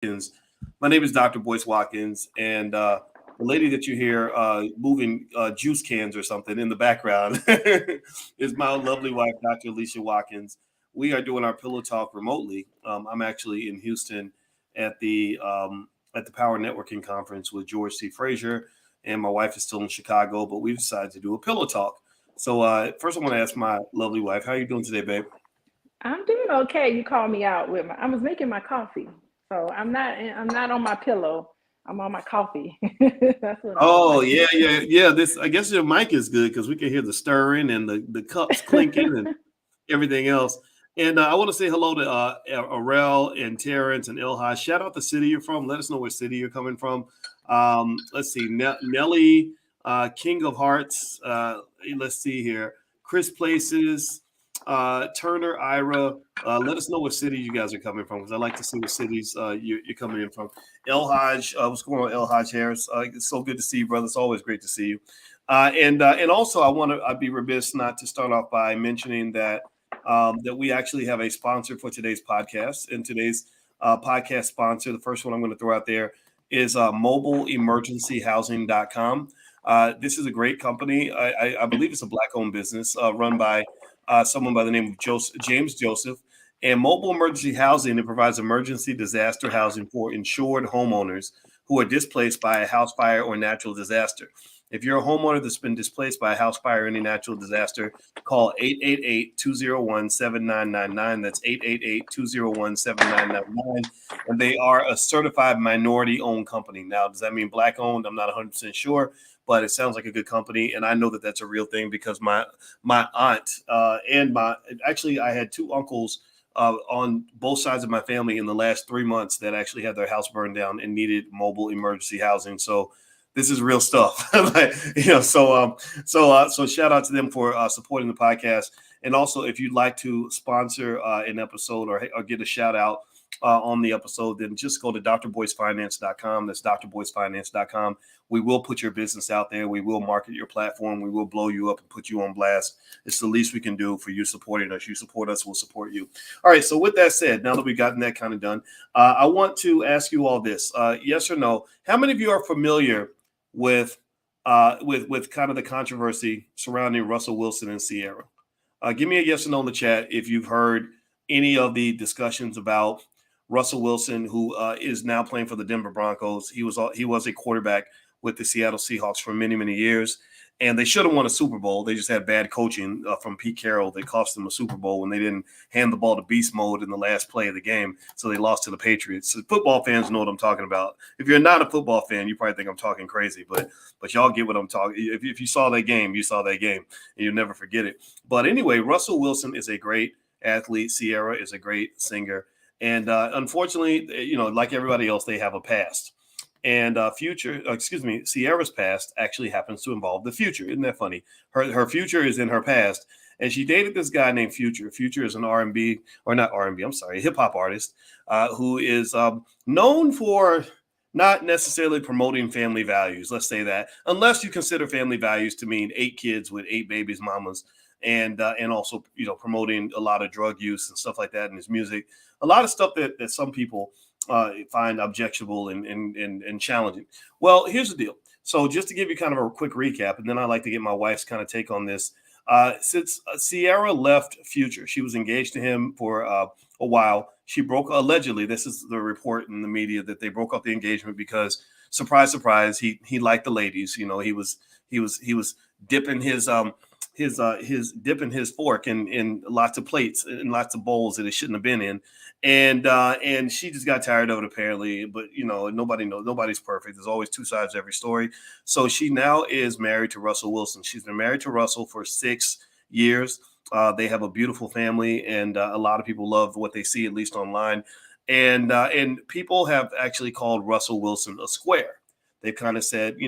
Watkins. My name is Dr. Boyce Watkins, and the lady that you hear moving juice cans or something in the background is my lovely wife, Dr. Alicia Watkins. We are doing our Pillow Talk remotely. I'm actually in Houston at the Power Networking Conference with George C. Frazier, and my wife is still in Chicago, but we decided to do a Pillow Talk. So first, I want to ask my lovely wife, how are you doing today, babe? I'm doing okay. You called me out with my. I was making my coffee, so I'm not. I'm not on my pillow. I'm on my coffee. That's what I'm Oh doing. yeah. This I guess your mic is good because we can hear the stirring and the cups clinking and everything else. And I want to say hello to Arel and Terrence and Ilha. Shout out the city you're from. Let us know what city you're coming from. Let's see, Nelly, King of Hearts. Let's see here, Chris Places, Turner, Ira. Let us know what city you guys are coming from because I like to see what cities you're coming in from. El Haj, what's going on, El Haj Harris? It's so good to see you, brother. It's always great to see you. And also, I'd be remiss not to start off by mentioning that we actually have a sponsor for today's podcast. And today's podcast sponsor, the first one I'm going to throw out there is mobileemergencyhousing.com. This is a great company. I believe it's a black-owned business run by someone by the name of James Joseph. And mobile emergency housing, it provides emergency disaster housing for insured homeowners who are displaced by a house fire or natural disaster. If you're a homeowner that's been displaced by a house fire or any natural disaster, call 888-201-7999. That's 888-201-7999. And they are a certified minority-owned company. Now, does that mean black-owned? I'm not 100% sure, but it sounds like a good company. And I know that that's a real thing because my aunt and my actually I had two uncles on both sides of my family in the last 3 months that actually had their house burned down and needed mobile emergency housing. So this is real stuff. So shout out to them for supporting the podcast. And also, if you'd like to sponsor an episode or get a shout out on the episode, then just go to drboycefinance.com. That's drboycefinance.com. We will put your business out there. We will market your platform. We will blow you up and put you on blast. It's the least we can do for you supporting us. You support us, we'll support you. All right. So with that said, now that we've gotten that kind of done, I want to ask you all this: yes or no? How many of you are familiar with kind of the controversy surrounding Russell Wilson and Sierra? Give me a yes or no in the chat if you've heard any of the discussions about Russell Wilson, who is now playing for the Denver Broncos. He was a quarterback with the Seattle Seahawks for many, many years. And they should have won a Super Bowl. They just had bad coaching from Pete Carroll. They cost them a Super Bowl when they didn't hand the ball to beast mode in the last play of the game. So they lost to the Patriots. So football fans know what I'm talking about. If you're not a football fan, you probably think I'm talking crazy, but y'all get what I'm talking. If you saw that game, you saw that game, and you'll never forget it. But anyway, Russell Wilson is a great athlete. Sierra is a great singer. And unfortunately, like everybody else, they have a past. And Sierra's past actually happens to involve the future. Isn't that funny? Her future is in her past, and she dated this guy named Future. Future is an R&B, or not R&B, I'm sorry, hip hop artist who is known for not necessarily promoting family values. Let's say that, unless you consider family values to mean 8 kids with 8 babies, mamas, and also promoting a lot of drug use and stuff like that in his music. A lot of stuff that some people find objectionable and challenging. Well, here's the deal. So just to give you kind of a quick recap, and then I'd like to get my wife's kind of take on this. Since Sierra left Future, she was engaged to him for a while. She broke, allegedly, this is the report in the media, that they broke off the engagement because, surprise, surprise, he liked the ladies. He was dipping his dipping his fork in lots of plates and lots of bowls that it shouldn't have been in, and she just got tired of it apparently. But nobody knows, nobody's perfect. There's always two sides to every story. So she now is married to Russell Wilson. She's been married to Russell for 6 years. They have a beautiful family, and a lot of people love what they see, at least online. And people have actually called Russell Wilson a square. They've kind of said,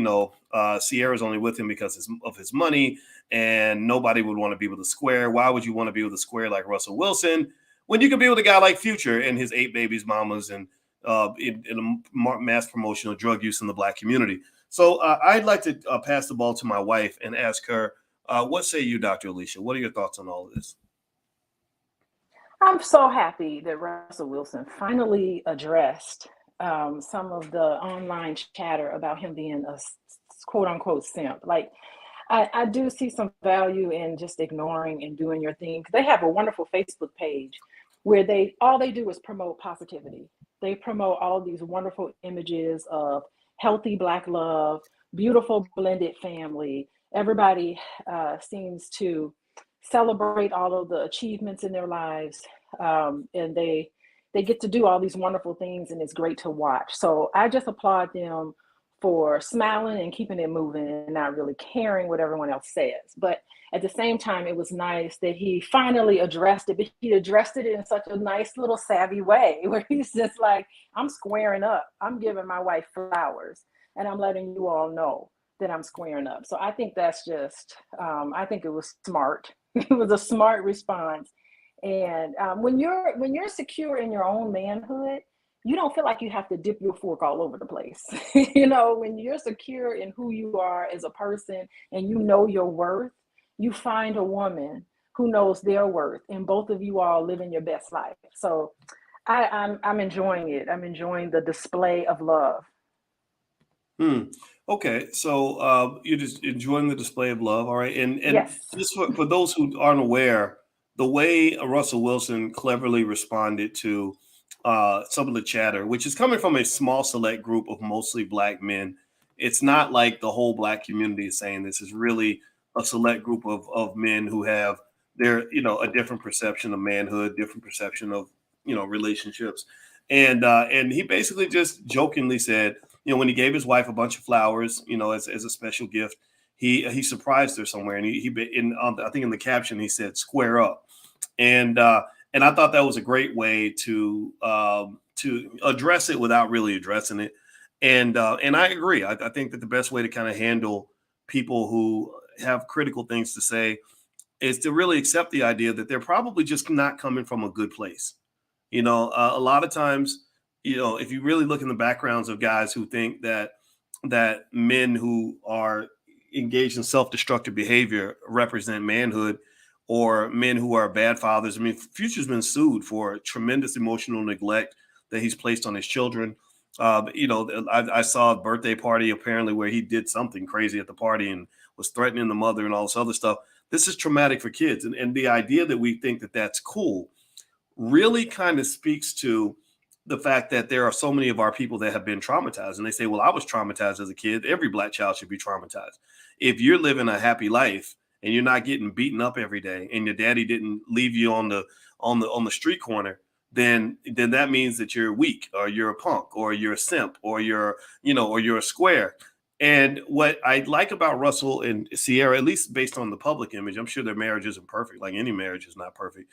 Sierra's only with him because of his money, and nobody would want to be with a square. Why would you want to be with a square like Russell Wilson when you could be with a guy like Future and his 8 babies, mamas, and in a mass promotion of drug use in the Black community? So I'd like to pass the ball to my wife and ask her, what say you, Dr. Alicia? What are your thoughts on all of this? I'm so happy that Russell Wilson finally addressed some of the online chatter about him being a quote unquote simp. Like, I do see some value in just ignoring and doing your thing. They have a wonderful Facebook page where all they do is promote positivity. They promote all of these wonderful images of healthy Black love, beautiful blended family. Everybody seems to celebrate all of the achievements in their lives, and they get to do all these wonderful things, and it's great to watch. So I just applaud them for smiling and keeping it moving and not really caring what everyone else says. But at the same time, it was nice that he finally addressed it, but he addressed it in such a nice little savvy way where he's just like, I'm squaring up. I'm giving my wife flowers and I'm letting you all know that I'm squaring up. So I think that's just, I think it was smart. It was a smart response. And when you're secure in your own manhood, you don't feel like you have to dip your fork all over the place. You know, when you're secure in who you are as a person and you know your worth, you find a woman who knows their worth, and both of you all living your best life. So I'm enjoying it. I'm enjoying the display of love. Okay, so you're just enjoying the display of love, all right? And Yes. just for those who aren't aware, the way Russell Wilson cleverly responded to some of the chatter, which is coming from a small select group of mostly Black men. It's not like the whole Black community is saying this. Is really a select group of men who have their, a different perception of manhood, different perception of, relationships. And he basically just jokingly said, when he gave his wife a bunch of flowers, as a special gift, he surprised her somewhere, and I think in the caption he said "square up," and and I thought that was a great way to address it without really addressing it, and I agree. I think that the best way to kind of handle people who have critical things to say is to really accept the idea that they're probably just not coming from a good place. A lot of times, if you really look in the backgrounds of guys who think that men who are engaged in self-destructive behavior represent manhood, or men who are bad fathers. I mean, Future's been sued for tremendous emotional neglect that he's placed on his children. I saw a birthday party apparently where he did something crazy at the party and was threatening the mother and all this other stuff. This is traumatic for kids, and the idea that we think that that's cool really kind of speaks to the fact that there are so many of our people that have been traumatized, and they say, well, I was traumatized as a kid. Every Black child should be traumatized. If you're living a happy life and you're not getting beaten up every day, and your daddy didn't leave you on the street corner, then that means that you're weak, or you're a punk, or you're a simp, or you're a square. And what I like about Russell and Sierra, at least based on the public image, I'm sure their marriage isn't perfect, like any marriage is not perfect,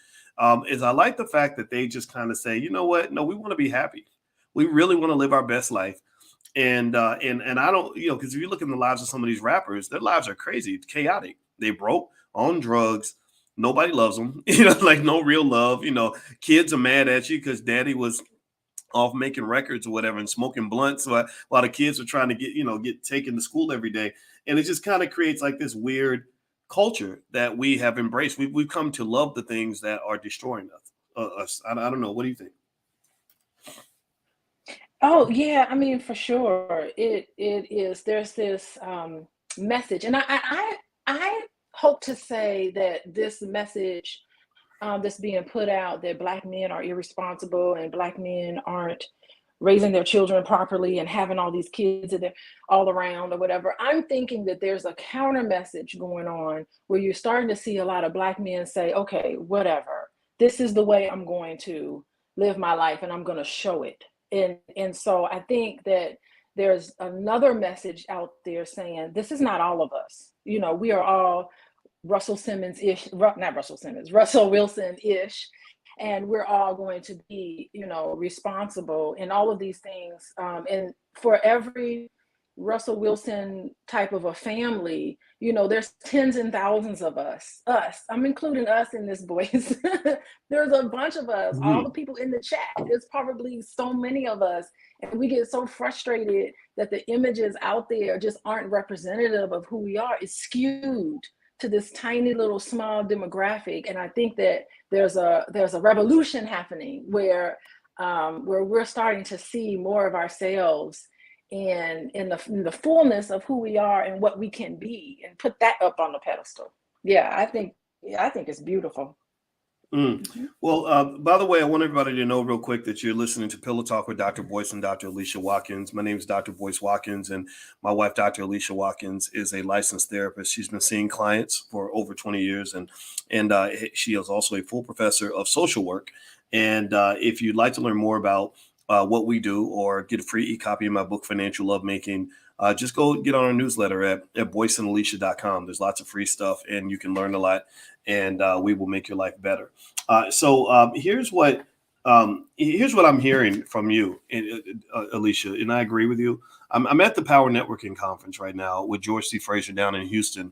is I like the fact that they just kind of say, you know what? No, we want to be happy. We really want to live our best life. And I don't, because if you look in the lives of some of these rappers, their lives are crazy, chaotic. They broke, on drugs. Nobody loves them, like no real love. Kids are mad at you because daddy was off making records or whatever and smoking blunts while the kids are trying to get taken to school every day. And it just kind of creates like this weird culture that we have embraced. We've come to love the things that are destroying us. I don't know. What do you think? Oh yeah, I mean for sure. It is. There's this message, and I hope to say that this message that's being put out, that Black men are irresponsible and Black men aren't raising their children properly and having all these kids that they're all around or whatever. I'm thinking that there's a counter message going on where you're starting to see a lot of Black men say, okay, whatever, this is the way I'm going to live my life and I'm going to show it. And so I think that there's another message out there saying this is not all of us. We are all Russell Simmons-ish, not Russell Simmons, Russell Wilson-ish, and we're all going to be, responsible in all of these things. And for every Russell Wilson type of a family, there's tens and thousands of us. I'm including us in this, boys. There's a bunch of us. All the Mhm. people in the chat, there's probably so many of us. And we get so frustrated that the images out there just aren't representative of who we are. It's skewed to this tiny little small demographic. And I think that there's a revolution happening where where we're starting to see more of ourselves in the fullness of who we are and what we can be, and put that up on the pedestal. Yeah, I think it's beautiful. Well, by the way, I want everybody to know real quick that you're listening to Pillow Talk with Dr. Boyce and Dr. Alicia Watkins. My name is Dr. Boyce Watkins, and my wife, Dr. Alicia Watkins, is a licensed therapist. She's been seeing clients for over 20 years, and she is also a full professor of social work. And if you'd like to learn more about what we do, or get a free e-copy of my book, Financial Lovemaking, just go get on our newsletter at boyceandalicia.com. There's lots of free stuff, and you can learn a lot, and we will make your life better. So here's what I'm hearing from you, Alicia, and I agree with you. I'm at the Power Networking Conference right now with George C. Fraser down in Houston.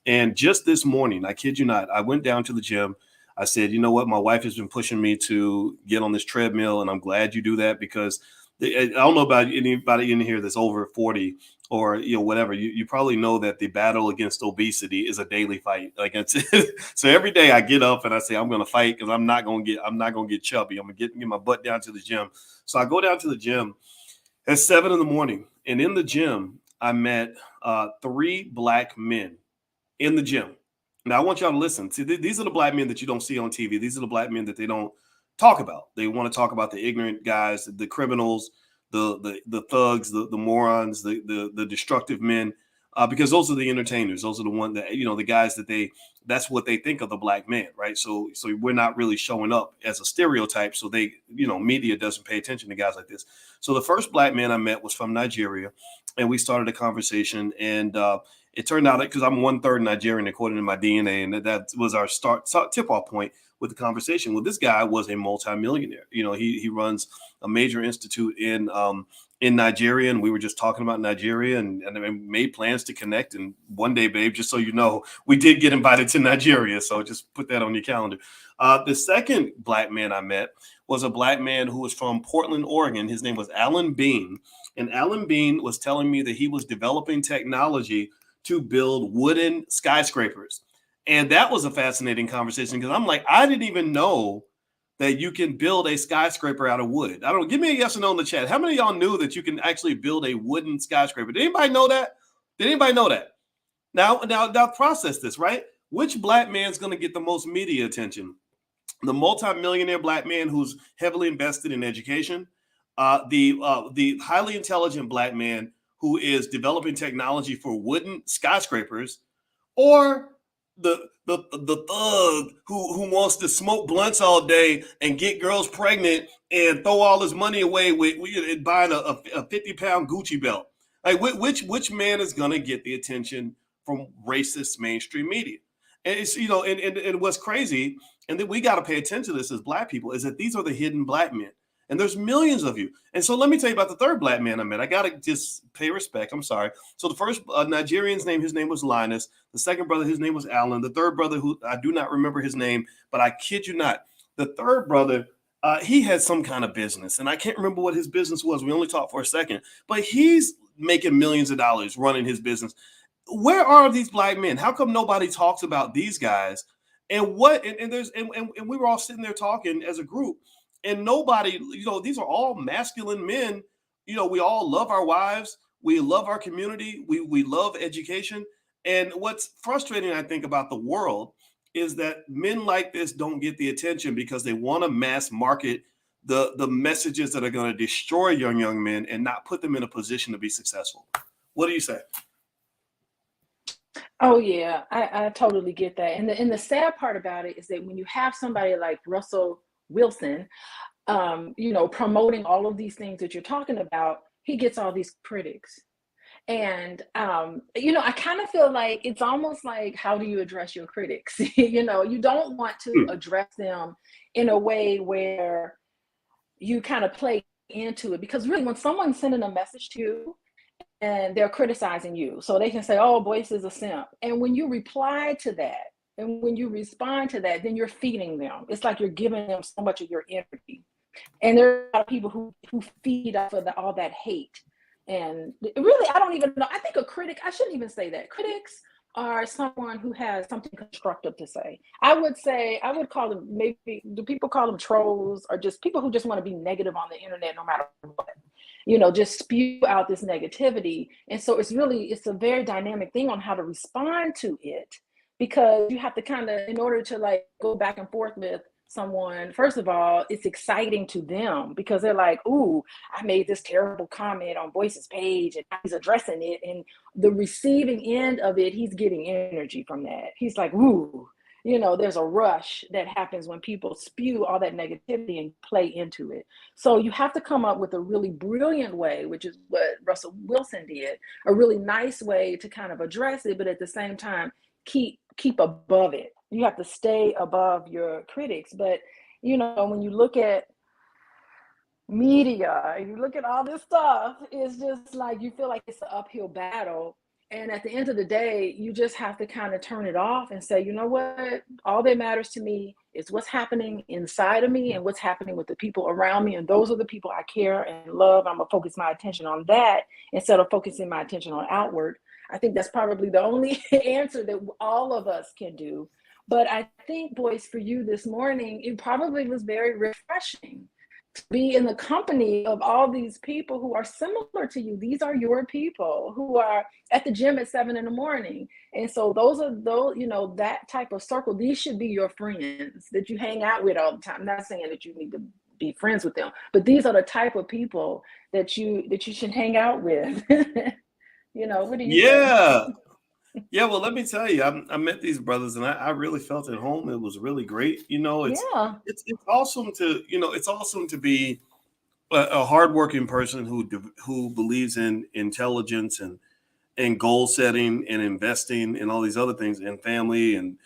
And just this morning, I kid you not, I went down to the gym. I said, you know what? My wife has been pushing me to get on this treadmill, and I'm glad you do that, because I don't know about anybody in here that's over 40 or whatever. You probably know that the battle against obesity is a daily fight. Like so every day I get up and I say I'm going to fight, because I'm not going to get chubby. I'm going to get my butt down to the gym. So I go down to the gym at 7 a.m, and in the gym I met 3 Black men in the gym. Now, I want y'all to listen. See, these are the Black men that you don't see on TV. These are the Black men that they don't talk about. They want to talk about the ignorant guys, the criminals, the thugs, the morons, the destructive men, because those are the entertainers. Those are the ones that, the guys that's what they think of the Black man, right? So we're not really showing up as a stereotype. So media doesn't pay attention to guys like this. So the first Black man I met was from Nigeria, and we started a conversation, and it turned out, because I'm 1/3 Nigerian according to my DNA, and that was our tip-off point with the conversation. Well, this guy was a multimillionaire. He runs a major institute in Nigeria, and we were just talking about Nigeria, and made plans to connect. And one day, babe, just so you know, we did get invited to Nigeria, so just put that on your calendar. The second Black man I met was a Black man who was from Portland, Oregon. His name was Alan Bean, and Alan Bean was telling me that he was developing technology to build wooden skyscrapers. And that was a fascinating conversation, because I'm like, I didn't even know that you can build a skyscraper out of wood. I don't know. Give me a yes or no in the chat. How many of y'all knew that you can actually build a wooden skyscraper? Did anybody know that? Did anybody know that? Now process this, right? Which Black man's going to get the most media attention? The multimillionaire Black man who's heavily invested in education, the highly intelligent Black man who is developing technology for wooden skyscrapers, or the thug who wants to smoke blunts all day and get girls pregnant and throw all his money away with buying a 50-pound Gucci belt? Like, which man is going to get the attention from racist mainstream media? And it's, and what's crazy, and that we got to pay attention to this as Black people, is that these are the hidden Black men. And there's millions of you. And so let me tell you about the third Black man I met. I got to just pay respect. I'm sorry. So the first Nigerian's his name was Linus. The second brother, his name was Alan. The third brother, who I do not remember his name, but I kid you not, the third brother, he had some kind of business. And I can't remember what his business was. We only talked for a second. But he's making millions of dollars running his business. Where are these Black men? How come nobody talks about these guys? And we were all sitting there talking as a group. And nobody, these are all masculine men. We all love our wives. We love our community. We love education. And what's frustrating, I think, about the world is that men like this don't get the attention, because they want to mass market the messages that are going to destroy young men and not put them in a position to be successful. What do you say? Oh yeah, I totally get that. And the sad part about it is that when you have somebody like Russell Wilson, promoting all of these things that you're talking about, he gets all these critics. And, I kind of feel like it's almost like, how do you address your critics? You don't want to address them in a way where you kind of play into it, because really when someone's sending a message to you and they're criticizing you, so they can say, oh, Boyce is a simp. And when you reply to that, and when you respond to that, then you're feeding them. It's like you're giving them so much of your energy. And there are a lot of people who feed off of all that hate. And really, I don't even know. I think a critic, I shouldn't even say that. Critics are someone who has something constructive to say. I would call them, maybe, do people call them trolls, or just people who just want to be negative on the internet no matter what? Just spew out this negativity. And so it's a very dynamic thing on how to respond to it, because you have to kind of, in order to like go back and forth with someone, first of all, it's exciting to them because they're like, ooh, I made this terrible comment on Boyce's page and he's addressing it. And the receiving end of it, he's getting energy from that. He's like, ooh, there's a rush that happens when people spew all that negativity and play into it. So you have to come up with a really brilliant way, which is what Russell Wilson did, a really nice way to kind of address it, but at the same time, keep above it. You have to stay above your critics. But when you look at media, you look at all this stuff, it's just like you feel like it's an uphill battle. And at the end of the day, you just have to kind of turn it off and say, you know what? All that matters to me is what's happening inside of me and what's happening with the people around me. And those are the people I care and love. I'm going to focus my attention on that instead of focusing my attention on outward. I think that's probably the only answer that all of us can do. But I think, Boyce, for you this morning, it probably was very refreshing to be in the company of all these people who are similar to you. These are your people who are at the gym at 7 a.m. And so those, that type of circle, these should be your friends that you hang out with all the time. I'm not saying that you need to be friends with them, but these are the type of people that you should hang out with. What do you Yeah. say? Yeah, well, let me tell you, I met these brothers and I really felt at home. It was really great. Yeah. It's awesome to be a hardworking person who believes in intelligence and goal setting and investing and all these other things, and family and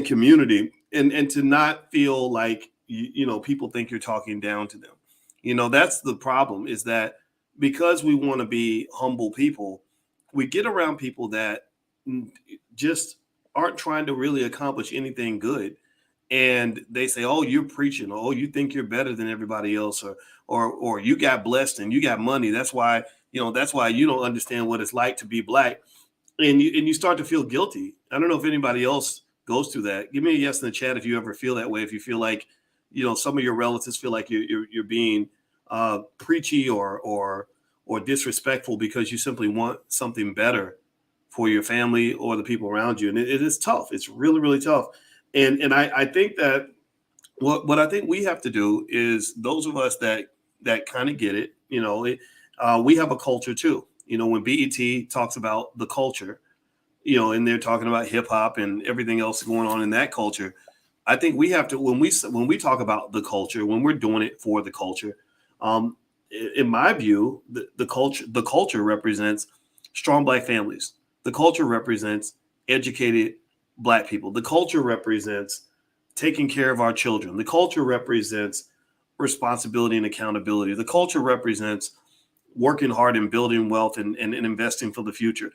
community, and to not feel like people think you're talking down to them. That's the problem, is that because we want to be humble people, we get around people that just aren't trying to really accomplish anything good, and they say, oh, you're preaching, oh, you think you're better than everybody else, or you got blessed and you got money, that's why you don't understand what it's like to be black, and you start to feel guilty. I don't know if anybody else goes through that. Give me a yes in the chat if you ever feel that way, if you feel like some of your relatives feel like you're being preachy or disrespectful because you simply want something better for your family or the people around you. And it is tough. It's really, really tough. And I think that what I think we have to do is, those of us that kind of get it, we have a culture too. When BET talks about the culture, and they're talking about hip hop and everything else going on in that culture, I think we have to, when we talk about the culture, when we're doing it for the culture, in my view, the culture represents strong black families. The culture represents educated black people. The culture represents taking care of our children. The culture represents responsibility and accountability. The culture represents working hard and building wealth and investing for the future.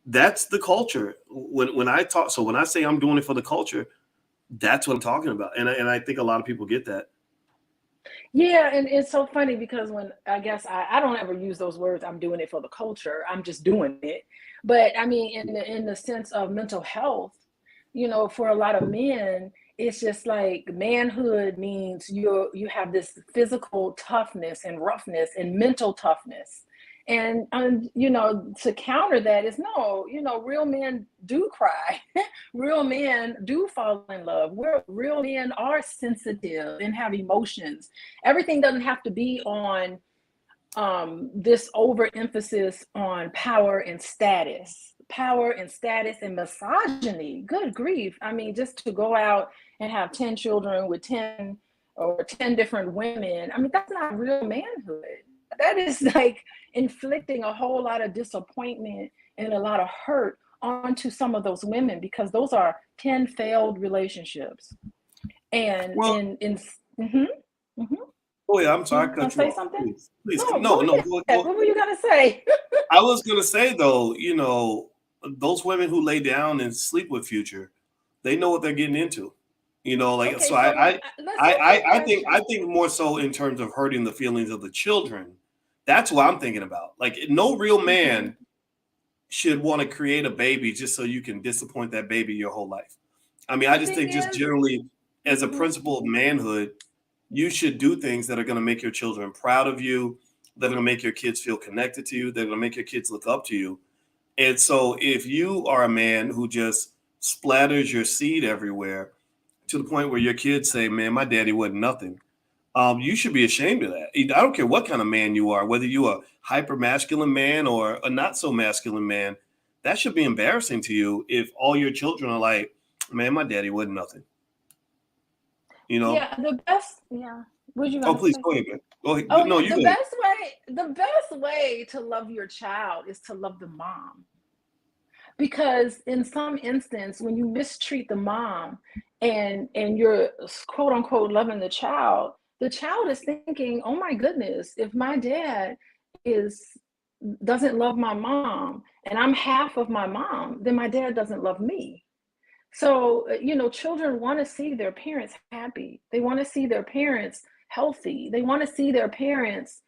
That's the culture. When I say I'm doing it for the culture, that's what I'm talking about. And I think a lot of people get that. Yeah, and it's so funny because when I guess I don't ever use those words, I'm doing it for the culture. I'm just doing it. But I mean, in the sense of mental health, for a lot of men, it's just like manhood means you have this physical toughness and roughness and mental toughness. And to counter that is, no, real men do cry. Real men do fall in love. Real men are sensitive and have emotions. Everything doesn't have to be on this overemphasis on power and status and misogyny. Good grief. I mean, just to go out and have 10 children with 10 different women, I mean, that's not real manhood. That is like inflicting a whole lot of disappointment and a lot of hurt onto some of those women, because those are 10 failed relationships. And Well, oh yeah, I'm you sorry, I gonna cut you say off. something? Please, No, no, go no. ahead. What were you gonna say? I was gonna say though, those women who lay down and sleep with Future, they know what they're getting into. Like, Okay, so so let's ask the I question. think more so in terms of hurting the feelings of the children. That's what I'm thinking about. Like, no real Mm-hmm. man should want to create a baby just so you can disappoint that baby your whole life. I mean, I The just thing think just is, generally as a mhm. principle of manhood, you should do things that are going to make your children proud of you, that are going to make your kids feel connected to you, that are going to make your kids look up to you. And so if you are a man who just splatters your seed everywhere to the point where your kids say, man, my daddy wasn't nothing, you should be ashamed of that. I don't care what kind of man you are, whether you're a hyper masculine man or a not so masculine man. That should be embarrassing to you if all your children are like, man, my daddy wasn't nothing. You know? Yeah, the best, yeah. What you Oh, gonna please say? go ahead, man. Go ahead. Oh No, yeah, you go ahead. the best way to love your child is to love the mom. Because in some instance, when you mistreat the mom and you're quote unquote loving the child is thinking, oh my goodness, if my dad is doesn't love my mom and I'm half of my mom, then my dad doesn't love me. So, children want to see their parents happy. They want to see their parents healthy. They want to see their parents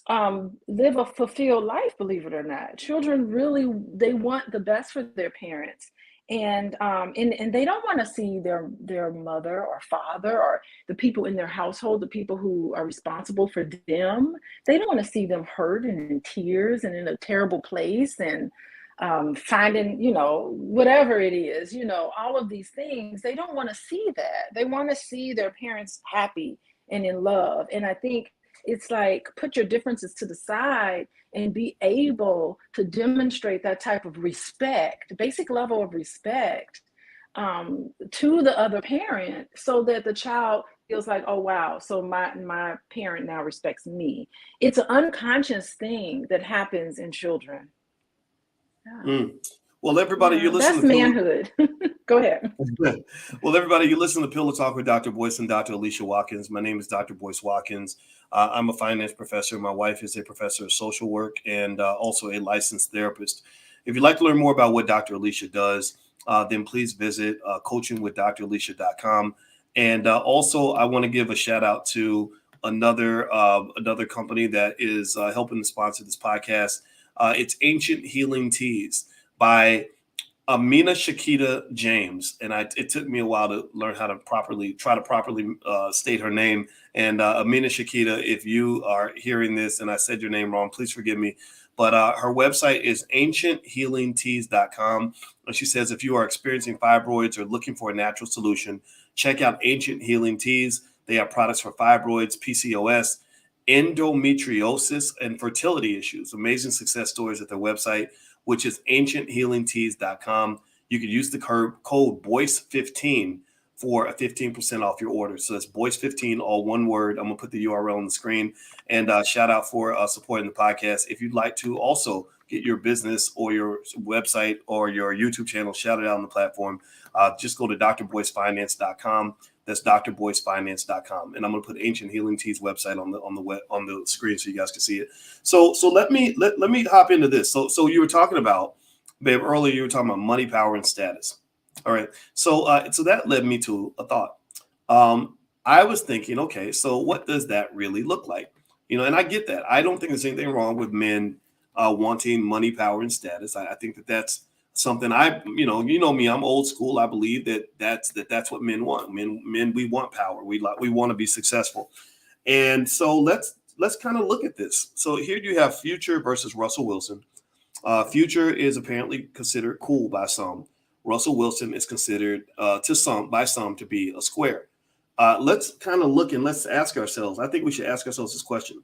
live a fulfilled life, believe it or not. Children really, they want the best for their parents. And they don't want to see their mother or father or the people in their household, the people who are responsible for them. They don't want to see them hurt and in tears and in a terrible place and finding, whatever it is, all of these things. They don't want to see that. They want to see their parents happy and in love. And I think it's like put your differences to the side and be able to demonstrate that type of respect, basic level of respect, to the other parent, so that the child feels like, oh wow, so my parent now respects me. It's an unconscious thing that happens in children. Yeah, Mm. Well, everybody, you yeah, listen that's to Pillow. manhood. Go ahead. Well, everybody, you listen to Pillow Talk with Dr. Boyce and Dr. Alicia Watkins. My name is Dr. Boyce Watkins. I'm a finance professor. My wife is a professor of social work and also a licensed therapist. If you'd like to learn more about what Dr. Alicia does, then please visit coachingwithdralicia.com. And also, I want to give a shout out to another company that is helping to sponsor this podcast. It's Ancient Healing Teas by Amina Shakita James, and it took me a while to learn how to properly state her name. And Amina Shakita, if you are hearing this and I said your name wrong, please forgive me. But her website is ancienthealingteas.com. And she says if you are experiencing fibroids or looking for a natural solution, check out Ancient Healing Teas. They have products for fibroids, PCOS, endometriosis, and fertility issues. Amazing success stories at their website, which is ancienthealingteas.com. You can use the code BOYCE15 for a 15% off your order. So that's BOYCE15, all one word. I'm going to put the URL on the screen. And shout out for supporting the podcast. If you'd like to also get your business or your website or your YouTube channel shouted out on the platform, just go to drboycefinance.com. That's drboycefinance.com. And I'm going to put Ancient Healing Teas website on the screen so you guys can see it. So let me hop into this. So you were talking about, babe, earlier you were talking about money, power, and status. All right. So that led me to a thought. I was thinking, okay, so what does that really look like? And I get that. I don't think there's anything wrong with men wanting money, power, and status. I think that's something me, I'm old school. I believe that's what men want. Men, we want power. We want to be successful. And so let's kind of look at this. So here you have Future versus Russell Wilson. Future is apparently considered cool by some. Russell Wilson is considered by some to be a square. Let's kind of look and let's ask ourselves. I think we should ask ourselves this question: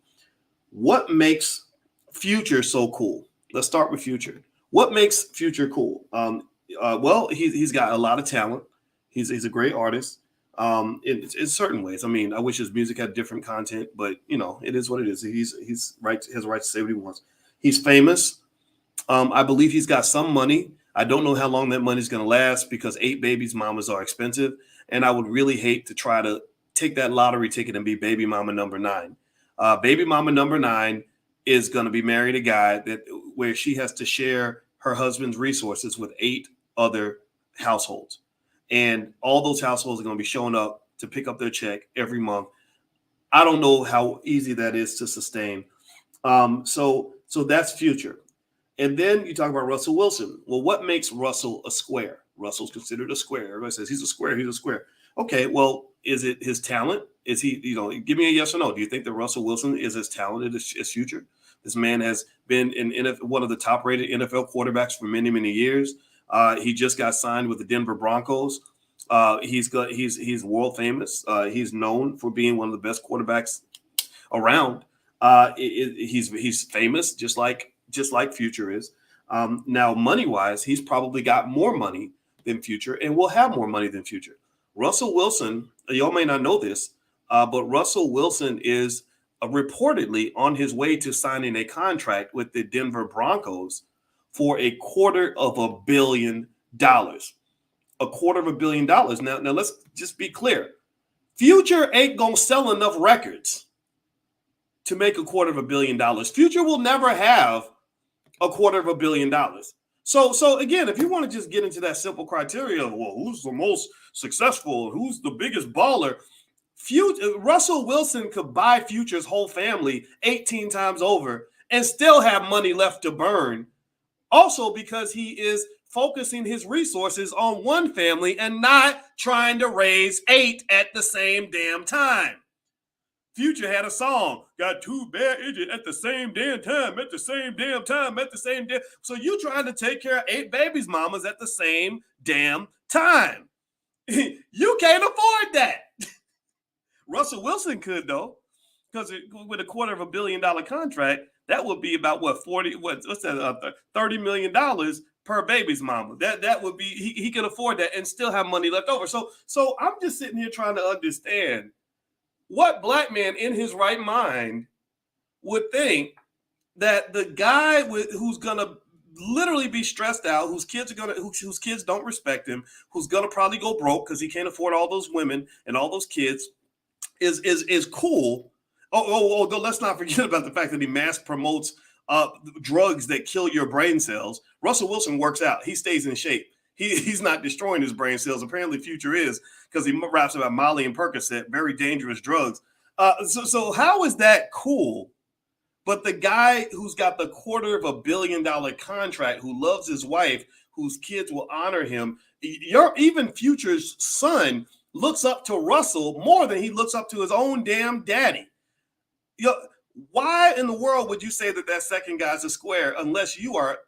what makes Future so cool? Let's start with Future. What makes Future cool? Well, he's got a lot of talent. He's a great artist. In certain ways. I mean, I wish his music had different content, but it is what it is. He's right, has a right to say what he wants. He's famous. I believe he's got some money. I don't know how long that money's going to last because 8 babies mamas are expensive, and I would really hate to try to take that lottery ticket and be baby mama number 9. Baby mama number 9 is going to be married a guy where she has to share her husband's resources with 8 other households. And all those households are going to be showing up to pick up their check every month. I don't know how easy that is to sustain. So that's Future. And then you talk about Russell Wilson. Well, what makes Russell a square? Russell's considered a square. Everybody says he's a square. He's a square. Okay, well, is it his talent? Is he, give me a yes or no. Do you think that Russell Wilson is as talented as Future? This man has been one of the top rated NFL quarterbacks for many, many years. He just got signed with the Denver Broncos. He's world famous. He's known for being one of the best quarterbacks around. He's famous, just like Future is. Now, money wise, he's probably got more money than Future, and will have more money than Future. Russell Wilson, y'all may not know this, but Russell Wilson is reportedly on his way to signing a contract with the Denver Broncos for $250 million. $250 million. Now let's just be clear. Future ain't gonna sell enough records to make $250 million. Future will never have $250 million. So again, if you want to just get into that simple criteria of, well, who's the most successful, who's the biggest baller, Russell Wilson could buy Future's whole family 18 times over and still have money left to burn. Also, because he is focusing his resources on one family and not trying to raise 8 at the same damn time. Future had a song, got 2 bad idiots at the same damn time, at the same damn time, at the same damn. So you trying to take care of 8 babies' mamas at the same damn time. You can't afford that. Russell Wilson could, though, because with $250 million contract, that would be about $30 million per baby's mama. That would be, he can afford that and still have money left over. So I'm just sitting here trying to understand what black man in his right mind would think that the guy who's gonna literally be stressed out, whose kids don't respect him, who's gonna probably go broke because he can't afford all those women and all those kids, is cool. Although let's not forget about the fact that he mass promotes drugs that kill your brain cells. Russell Wilson works out. He stays in shape. He's not destroying his brain cells. Apparently Future is, because he raps about Molly and Percocet, very dangerous drugs. So how is that cool? But the guy who's got the $250 million contract, who loves his wife, whose kids will honor him, even Future's son looks up to Russell more than he looks up to his own damn daddy. Why in the world would you say that second guy's a square unless you are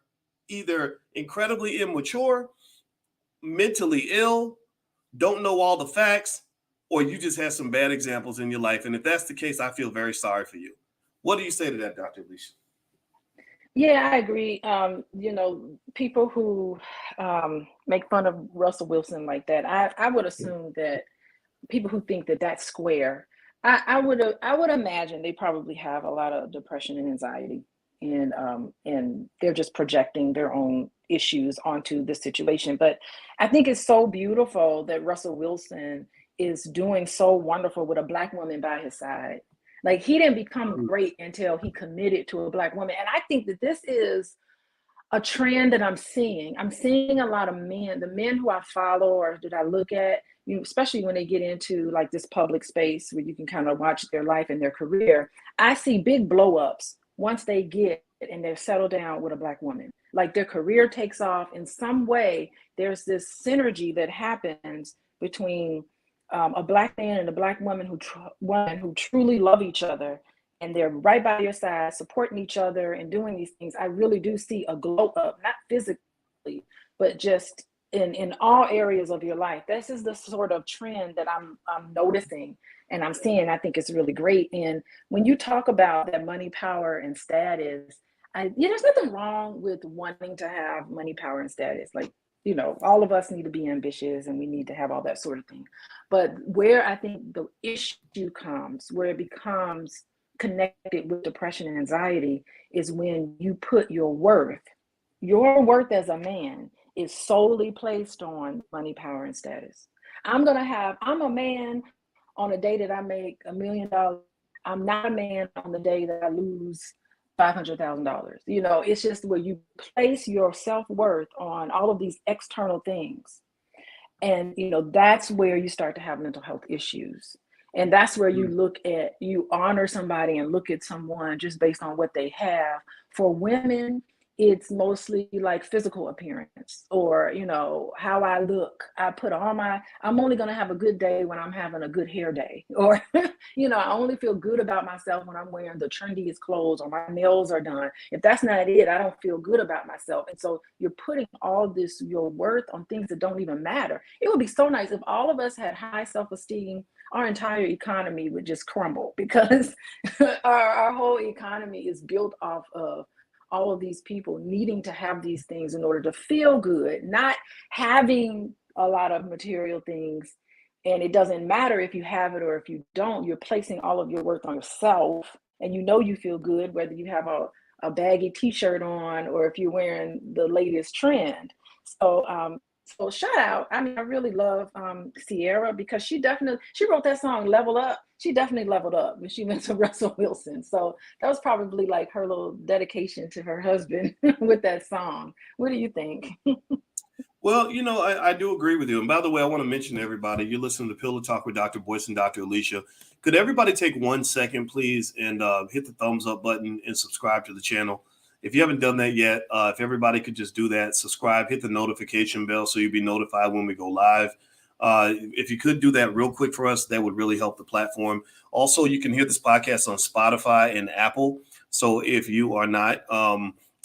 either incredibly immature, mentally ill, don't know all the facts, or you just have some bad examples in your life? And if that's the case, I feel very sorry for you. What do you say to that, Dr. Alicia? Yeah, I agree. People who make fun of Russell Wilson like that, I would assume that people who think that that's square, I would imagine they probably have a lot of depression and anxiety, and they're just projecting their own issues onto this situation. But I think it's so beautiful that Russell Wilson is doing so wonderful with a Black woman by his side. Like, he didn't become great until he committed to a Black woman. And I think that this is a trend that I'm seeing. I'm seeing a lot of men, the men who I follow or that I look at, especially when they get into like this public space where you can kind of watch their life and their career. I see big blow ups once they get and they're settled down with a Black woman. Like, their career takes off in some way. There's this synergy that happens between a Black man and a Black woman who truly love each other, and they're right by your side, supporting each other and doing these things. I really do see a glow up, not physically, but just in all areas of your life. This is the sort of trend that I'm noticing and I'm seeing. I think it's really great. And when you talk about that money, power, and status, there's nothing wrong with wanting to have money, power, and status. Like, all of us need to be ambitious and we need to have all that sort of thing. But where I think the issue comes, where it becomes connected with depression and anxiety, is when you put your worth as a man is solely placed on money, power, and status. I'm a man on a day that I make $1 million. I'm not a man on the day that I lose $500,000. It's just where you place your self-worth on all of these external things. And, that's where you start to have mental health issues. And that's where you honor somebody and look at someone just based on what they have. For women, it's mostly like physical appearance, or how I look. I put on I'm only going to have a good day when I'm having a good hair day, or I only feel good about myself when I'm wearing the trendiest clothes or my nails are done. If that's not it, I don't feel good about myself. And so you're putting all this, your worth, on things that don't even matter. It would be so nice if all of us had high self-esteem. Our entire economy would just crumble, because our whole economy is built off of all of these people needing to have these things in order to feel good, not having a lot of material things. And it doesn't matter if you have it or if you don't. You're placing all of your worth on yourself, and you feel good whether you have a baggy t-shirt on or if you're wearing the latest trend. So shout out. I mean, I really love Sierra, because she wrote that song Level Up. She definitely leveled up when she went to Russell Wilson. So that was probably like her little dedication to her husband with that song. What do you think? Well, I do agree with you. And by the way, I want to mention to everybody, you're listening to Pillow Talk with Dr. Boyce and Dr. Alicia. Could everybody take 1 second, please, and hit the thumbs up button and subscribe to the channel? If you haven't done that yet, if everybody could just do that, subscribe, hit the notification bell so you'll be notified when we go live. If you could do that real quick for us, that would really help the platform. Also, you can hear this podcast on Spotify and Apple. So if you are not,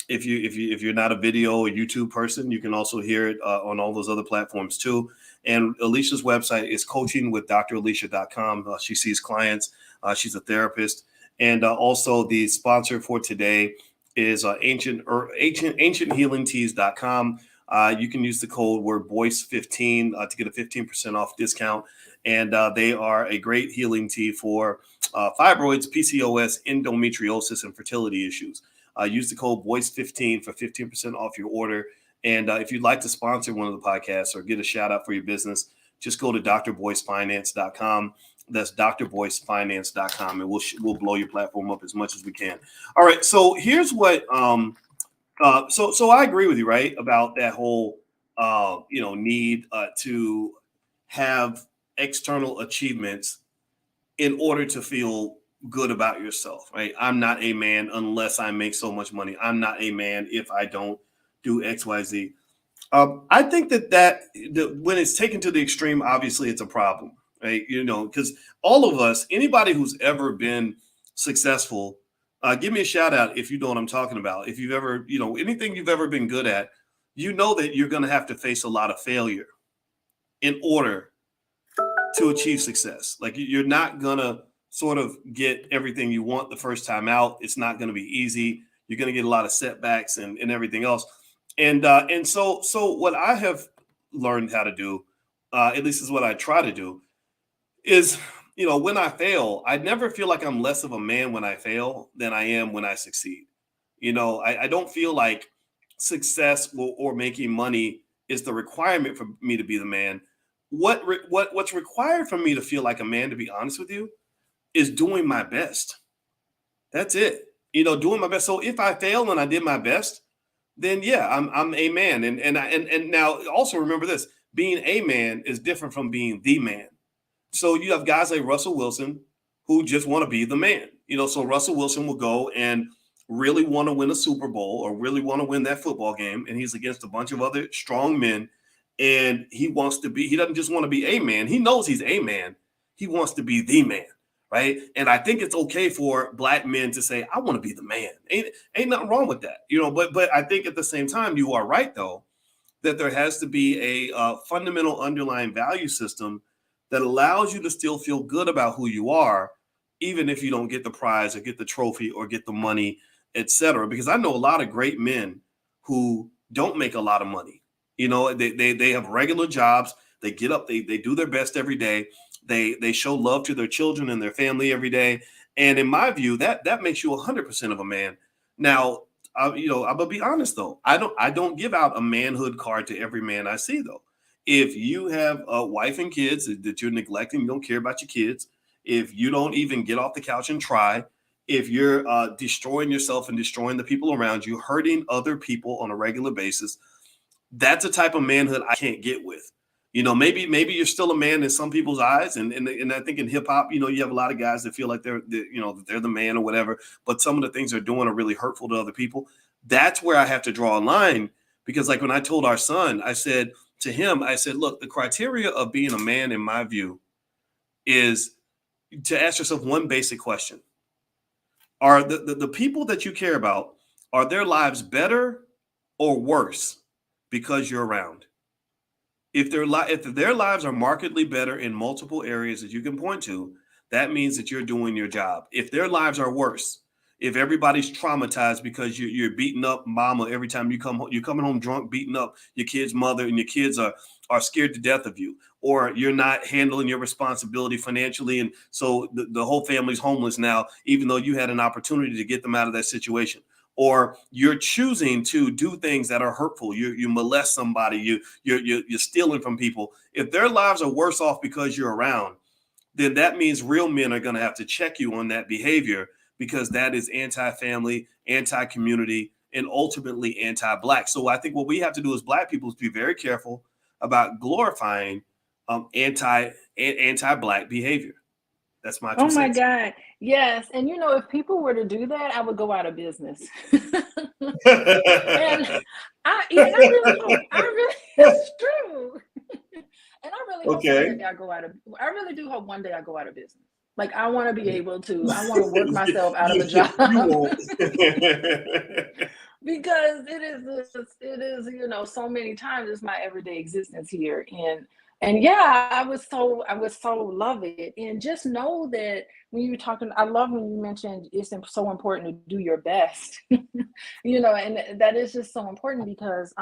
if you're not a video or YouTube person, you can also hear it on all those other platforms too. And Alicia's website is coachingwithdralicia.com. She sees clients. She's a therapist. And also the sponsor for today is ancienthealingteas.com. You can use the code word Boyce15 to get a 15% off discount. And they are a great healing tea for fibroids, PCOS, endometriosis, and fertility issues. Use the code Boyce15 for 15% off your order. And if you'd like to sponsor one of the podcasts or get a shout out for your business, just go to drboycefinance.com. That's drboycefinance.com, and we'll blow your platform up as much as we can. All right. So here's what, so I agree with you, right, about that whole, need to have external achievements in order to feel good about yourself, right? I'm not a man unless I make so much money. I'm not a man if I don't do X, Y, Z. I think that when it's taken to the extreme, obviously it's a problem, right? Because all of us, anybody who's ever been successful, give me a shout out if you know what I'm talking about. If you've ever, anything you've ever been good at, that you're going to have to face a lot of failure in order to achieve success. Like, you're not going to sort of get everything you want the first time out. It's not going to be easy. You're going to get a lot of setbacks and everything else. And so what I have learned how to do, at least is what I try to do, is, when I fail, I never feel like I'm less of a man when I fail than I am when I succeed. I don't feel like success or making money is the requirement for me to be the man. What's required for me to feel like a man, to be honest with you, is doing my best. That's it. Doing my best. So if I fail and I did my best, then yeah, I'm a man. And now also remember this: being a man is different from being the man. So you have guys like Russell Wilson who just want to be the man. So Russell Wilson will go and really want to win a Super Bowl or really want to win that football game, and he's against a bunch of other strong men, and he doesn't just want to be a man. He knows he's a man. He wants to be the man. Right. And I think it's okay for Black men to say, I want to be the man. Ain't nothing wrong with that. But I think at the same time, you are right, though, that there has to be a fundamental underlying value system that allows you to still feel good about who you are, even if you don't get the prize or get the trophy or get the money, etc. Because I know a lot of great men who don't make a lot of money. They have regular jobs. They get up, they do their best every day. They show love to their children and their family every day. And in my view, that makes you 100% of a man. Now, I'm gonna be honest though. I don't give out a manhood card to every man I see though. If you have a wife and kids that you're neglecting, you don't care about your kids. If you don't even get off the couch and try, if you're destroying yourself and destroying the people around you, hurting other people on a regular basis, that's a type of manhood I can't get with. Maybe you're still a man in some people's eyes, and I think in hip hop, you have a lot of guys that feel like they're the man or whatever, but some of the things they're doing are really hurtful to other people. That's where I have to draw a line, because like when I told our son, I said to him, I said, look, the criteria of being a man, in my view, is to ask yourself one basic question. Are the people that you care about, are their lives better or worse because you're around? If their lives are markedly better in multiple areas that you can point to, that means that you're doing your job. If their lives are worse, if everybody's traumatized because you're beating up mama every time you come home, you're coming home drunk, beating up your kid's mother, and your kids are scared to death of you, or you're not handling your responsibility financially, and so the whole family's homeless now, even though you had an opportunity to get them out of that situation, or you're choosing to do things that are hurtful, you molest somebody, you're stealing from people. If their lives are worse off because you're around, then that means real men are going to have to check you on that behavior, because that is anti-family, anti-community, and ultimately anti-black. So I think what we have to do as black people is be very careful about glorifying anti-black behavior. That's my Oh two my cents. God. Yes. And if people were to do that, I would go out of business. And and I really hope, it's true. And I really hope one Okay. day I really do hope one day I go out of business. Like I want to be able to, I want to work myself out of a job. You won't. Because it is, so many times it's my everyday existence here. And yeah, I was so love it. And just know that when you're talking, I love when you mentioned it's so important to do your best. And that is just so important, because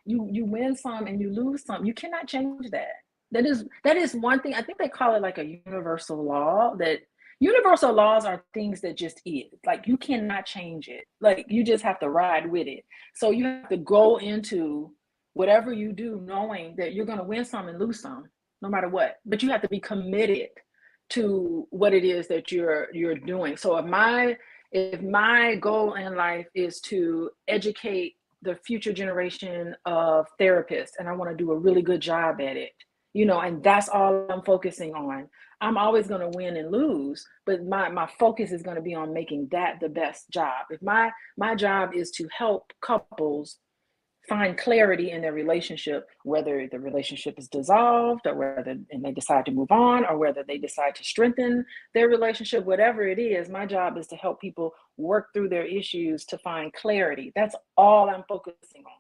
you win some and you lose some. You cannot change that. That is one thing. I think they call it like a universal law, that universal laws are things that just is. Like you cannot change it. Like you just have to ride with it. So you have to go into whatever you do knowing that you're going to win some and lose some, no matter what. But you have to be committed to what it is that you're doing. So if my goal in life is to educate the future generation of therapists, and I want to do a really good job at it, and that's all I'm focusing on, I'm always going to win and lose, but my focus is going to be on making that the best job. If my job is to help couples find clarity in their relationship, whether the relationship is dissolved or whether and they decide to move on, or whether they decide to strengthen their relationship, whatever it is, my job is to help people work through their issues to find clarity. That's all I'm focusing on.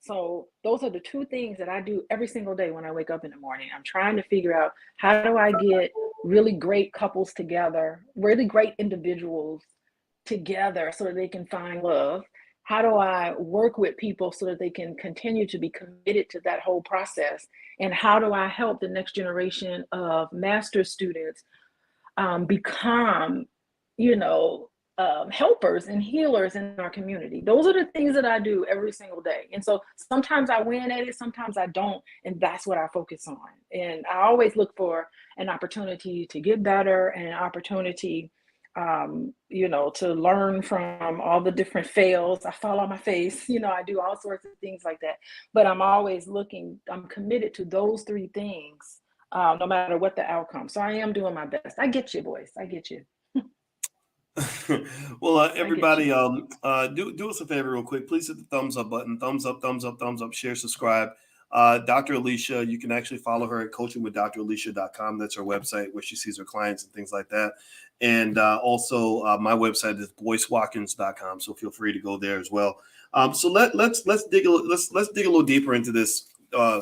So those are the two things that I do every single day when I wake up in the morning. I'm trying to figure out, how do I get really great couples together, really great individuals together so that they can find love? How do I work with people so that they can continue to be committed to that whole process? And how do I help the next generation of master's students become, helpers and healers in our community? Those are the things that I do every single day. And so sometimes I win at it, sometimes I don't. And that's what I focus on. And I always look for an opportunity to get better, and an opportunity to learn from all the different fails. I fall on my face, I do all sorts of things like that. But I'm committed to those three things, no matter what the outcome. So I am doing my best. I get you, boys. I get you. Well, I get everybody, you. do us a favor real quick. Please hit the thumbs up button. Thumbs up, thumbs up, thumbs up. Share, subscribe. Dr. Alicia, you can actually follow her at coachingwithdralicia.com. That's her website where she sees her clients and things like that. And also, my website is boycewatkins.com. So feel free to go there as well. So let's dig a little deeper into this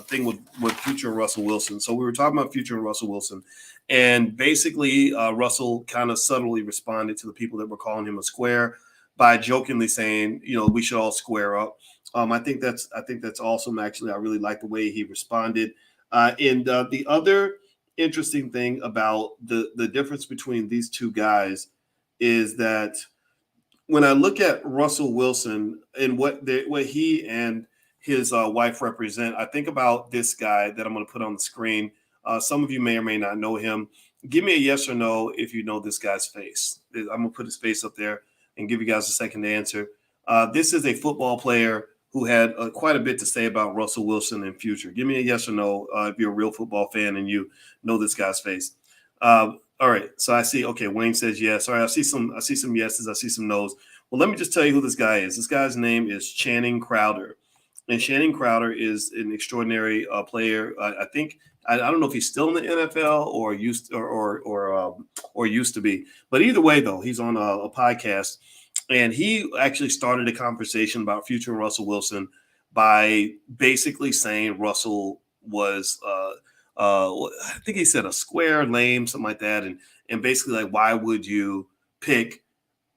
thing with Future and Russell Wilson. So we were talking about Future and Russell Wilson. And basically, Russell kind of subtly responded to the people that were calling him a square by jokingly saying, we should all square up. I think that's awesome. Actually, I really like the way he responded. And the other interesting thing about the difference between these two guys is that when I look at Russell Wilson and what he and his wife represent, I think about this guy that I'm going to put on the screen. Some of you may or may not know him. Give me a yes or no if you know this guy's face. I'm going to put his face up there and give you guys a second to answer. This is a football player who had quite a bit to say about Russell Wilson in Future. Give me a yes or no if you're a real football fan and you know this guy's face. All right. So I see. Okay, Wayne says yes. All right. I see some yeses. I see some nos. Well, let me just tell you who this guy is. This guy's name is Channing Crowder. And Channing Crowder is an extraordinary player. I think I don't know if he's still in the NFL or used to be. But either way, though, he's on a podcast, and he actually started a conversation about future Russell Wilson by basically saying Russell was I think he said a square, lame, something like that, and basically like, why would you pick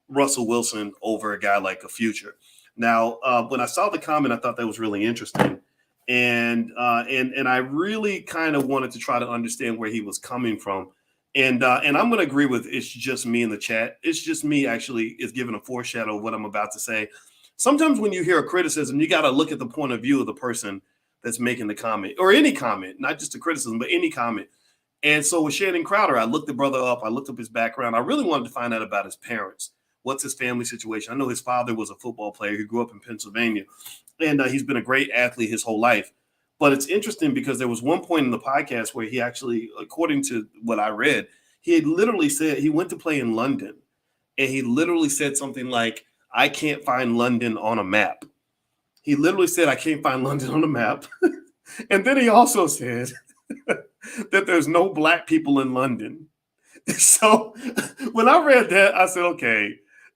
Russell Wilson over a guy like a Future? Now, when I saw the comment, I thought that was really interesting, and I really kind of wanted to try to understand where he was coming from, and I'm going to agree with it's just me in the chat. It's just me actually is giving a foreshadow of what I'm about to say. Sometimes when you hear a criticism, you got to look at the point of view of the person that's making the comment, or any comment, not just a criticism, but any comment. And so with Shannon Crowder, I looked the brother up. I looked up his background. I really wanted to find out about his parents. What's his family situation? I know his father was a football player. He grew up in Pennsylvania, and he's been a great athlete his whole life. But it's interesting because there was one point in the podcast where he actually, according to what I read, he had literally said he went to play in London, and he literally said something like, I can't find London on a map. He literally said, I can't find London on a map. And then he also said that there's no black people in London. So when I read that, I said, okay,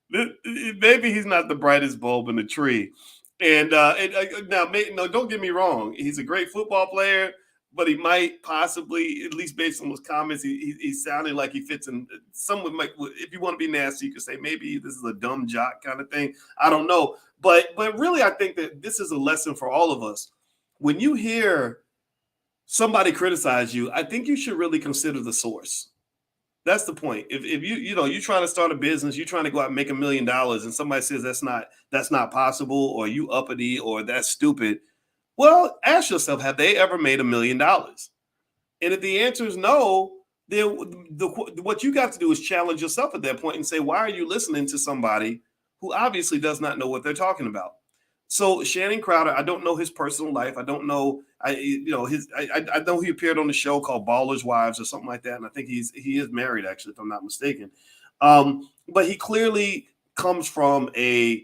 maybe he's not the brightest bulb in the tree. And no, don't get me wrong. He's a great football player, but he might possibly, at least based on his comments, he's sounding like he fits in. Someone might, if you want to be nasty, you could say maybe this is a dumb jock kind of thing. I don't know. But really, I think that this is a lesson for all of us. When you hear somebody criticize you, I think you should really consider the source. That's the point. If you're trying to start a business, you're trying to go out and make $1 million, and somebody says that's not possible, or you uppity, or that's stupid. Well, ask yourself, have they ever made $1 million? And if the answer is no, then what you got to do is challenge yourself at that point and say, why are you listening to somebody who obviously does not know what they're talking about? So Shannon Crowder, I don't know his personal life. I don't know. I know he appeared on the show called Ballers Wives or something like that, and I think he is married actually, if I'm not mistaken. But he clearly comes from a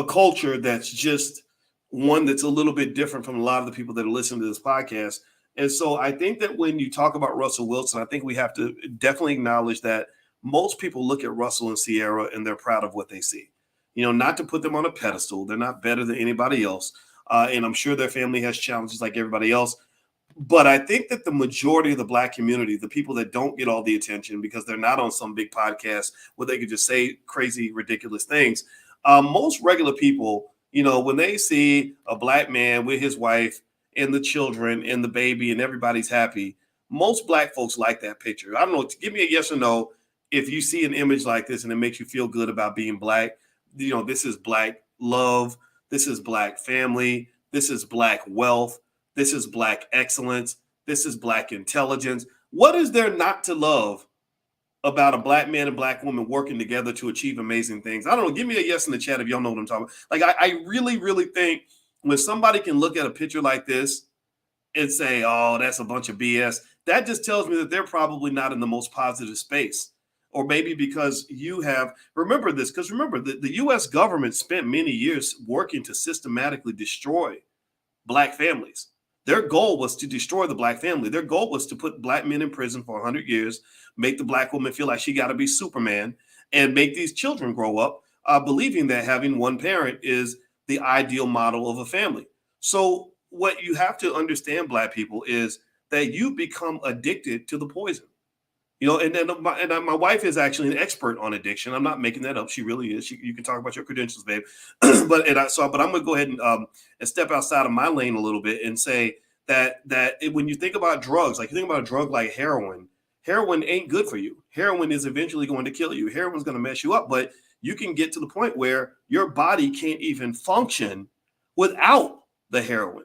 culture that's just one that's a little bit different from a lot of the people that are listening to this podcast. And so I think that when you talk about Russell Wilson, I think we have to definitely acknowledge that most people look at Russell and Sierra and they're proud of what they see. Not to put them on a pedestal. They're not better than anybody else. And I'm sure their family has challenges like everybody else. But I think that the majority of the Black community, the people that don't get all the attention because they're not on some big podcast where they could just say crazy, ridiculous things, most regular people, when they see a Black man with his wife and the children and the baby and everybody's happy, most Black folks like that picture. I don't know. Give me a yes or no if you see an image like this and it makes you feel good about being Black. This is Black love. This is Black family. This is Black wealth. This is Black excellence. This is Black intelligence. What is there not to love about a Black man and Black woman working together to achieve amazing things? I don't know. Give me a yes in the chat if y'all know what I'm talking about. Like, I really, really think when somebody can look at a picture like this and say, oh, that's a bunch of BS, that just tells me that they're probably not in the most positive space. Or maybe because remember this, because remember, the U.S. government spent many years working to systematically destroy Black families. Their goal was to destroy the Black family. Their goal was to put Black men in prison for 100 years, make the Black woman feel like she got to be Superman, and make these children grow up believing that having one parent is the ideal model of a family. So what you have to understand, Black people, is that you become addicted to the poison. And then my wife is actually an expert on addiction. I'm not making that up. She really is. You can talk about your credentials, babe. but I'm going to go ahead and step outside of my lane a little bit and say that when you think about drugs, like you think about a drug like heroin ain't good for you. Heroin is eventually going to kill you. Heroin's going to mess you up, but you can get to the point where your body can't even function without the heroin.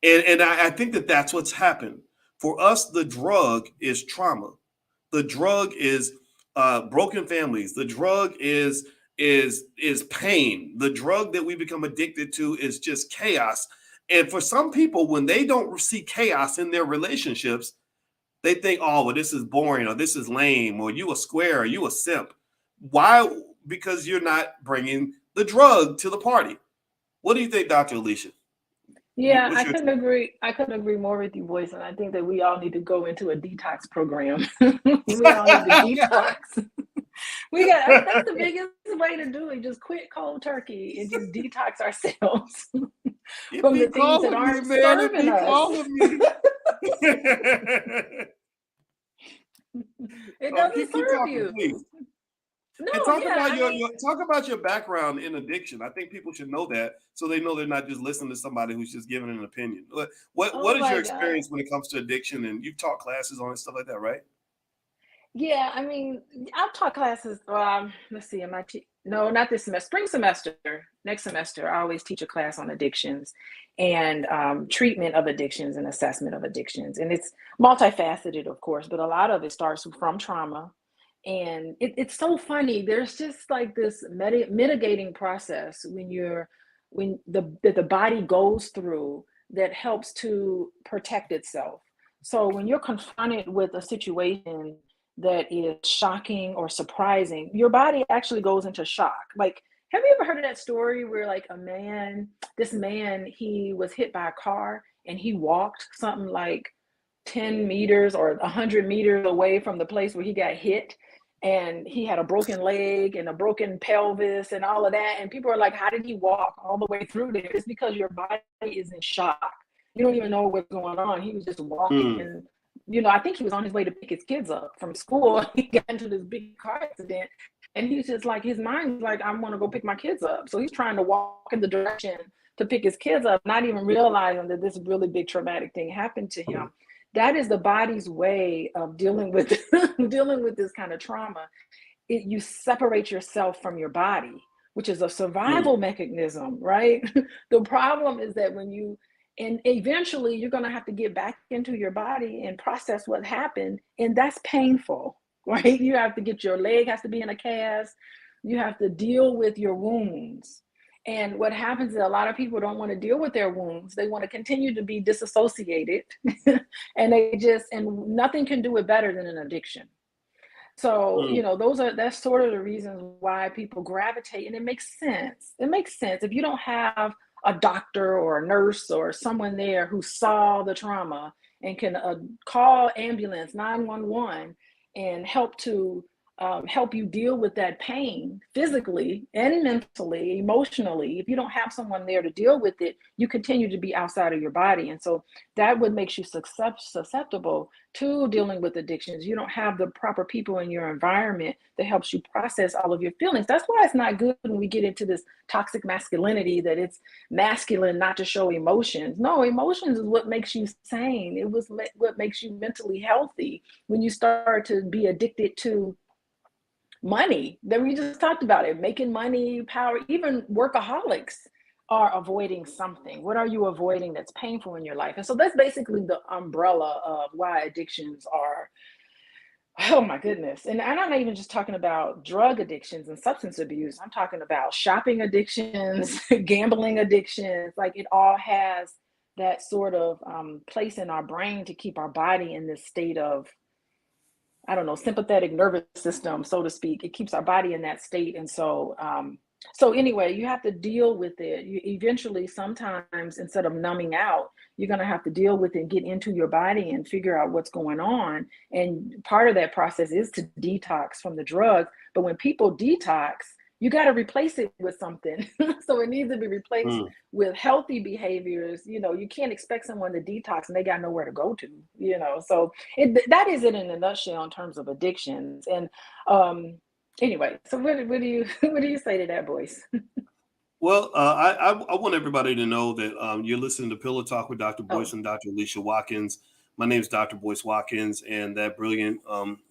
And I think that that's what's happened. For us, the drug is trauma. The drug is broken families. The drug is pain. The drug that we become addicted to is just chaos. And for some people, when they don't see chaos in their relationships, they think, oh, well, this is boring, or this is lame, or you a square, or you a simp. Why because you're not bringing the drug to the party. What do you think, Dr. Alicia? Yeah, What's I your couldn't agree. I couldn't agree more with you, boys. And I think that we all need to go into a detox program. We all need to detox. That's the biggest way to do it. Just quit cold turkey and just detox ourselves It from be the things that calling me, aren't man. It serving be us. calling me. It Oh, doesn't keep serve talking, you. please. No, And talk yeah, about I mean, talk about your background in addiction. I think people should know that, so they know they're not just listening to somebody who's just giving an opinion. What oh is your my God. experience when it comes to addiction? And you've taught classes on it, stuff like that, right? Yeah, I mean, I've taught classes. Let's see, no, not this semester. Spring semester, next semester, I always teach a class on addictions and treatment of addictions and assessment of addictions. And it's multifaceted, of course, but a lot of it starts from trauma. And it's so funny. There's just like this mitigating process that the body goes through that helps to protect itself. So when you're confronted with a situation that is shocking or surprising, your body actually goes into shock. Like, have you ever heard of that story where like this man, he was hit by a car and he walked something like 10 meters or 100 meters away from the place where he got hit, and he had a broken leg and a broken pelvis and all of that, and people are like, how did he walk all the way through there? It's because your body is in shock. You don't even know what's going on. He was just walking, Mm. and I think he was on his way to pick his kids up from school. He got into this big car accident, and he's just like, his mind was like, I want to go pick my kids up. So he's trying to walk in the direction to pick his kids up, not even realizing that this really big traumatic thing happened to him. That is the body's way of dealing with dealing with this kind of trauma. You separate yourself from your body, which is a survival mechanism, right? The problem is that and eventually you're going to have to get back into your body and process what happened, and that's painful, right? You have to your leg has to be in a cast. You have to deal with your wounds. And what happens is a lot of people don't want to deal with their wounds. They want to continue to be disassociated and and nothing can do it better than an addiction. So, that's sort of the reasons why people gravitate, and it makes sense. It makes sense. If you don't have a doctor or a nurse or someone there who saw the trauma and can call ambulance 911 and help you deal with that pain physically and mentally, emotionally. If you don't have someone there to deal with it, you continue to be outside of your body. And so that would makes you susceptible to dealing with addictions. You don't have the proper people in your environment that helps you process all of your feelings. That's why it's not good when we get into this toxic masculinity, that it's masculine not to show emotions. No, emotions is what makes you sane. It was what makes you mentally healthy. When you start to be addicted to money, then we just talked about it, making money, power. Even workaholics are avoiding something. What are you avoiding that's painful in your life? And so that's basically the umbrella of why addictions are, oh my goodness. And I'm not even just talking about drug addictions and substance abuse. I'm talking about shopping addictions, gambling addictions. Like, it all has that sort of place in our brain to keep our body in this state of, I don't know, sympathetic nervous system, so to speak. It keeps our body in that state. And so, anyway, you have to deal with it. You eventually, sometimes, instead of numbing out, you're going to have to deal with it and get into your body and figure out what's going on. And part of that process is to detox from the drugs. But when people detox, you got to replace it with something. So it needs to be replaced with healthy behaviors. You can't expect someone to detox and they got nowhere to go to, So that is it in a nutshell in terms of addictions. And anyway, so what do you what do you say to that, Boyce? Well, I want everybody to know that you're listening to Pillow Talk with Dr. Boyce Oh, and Dr. Alicia Watkins. My name is Dr. Boyce Watkins, and that brilliant,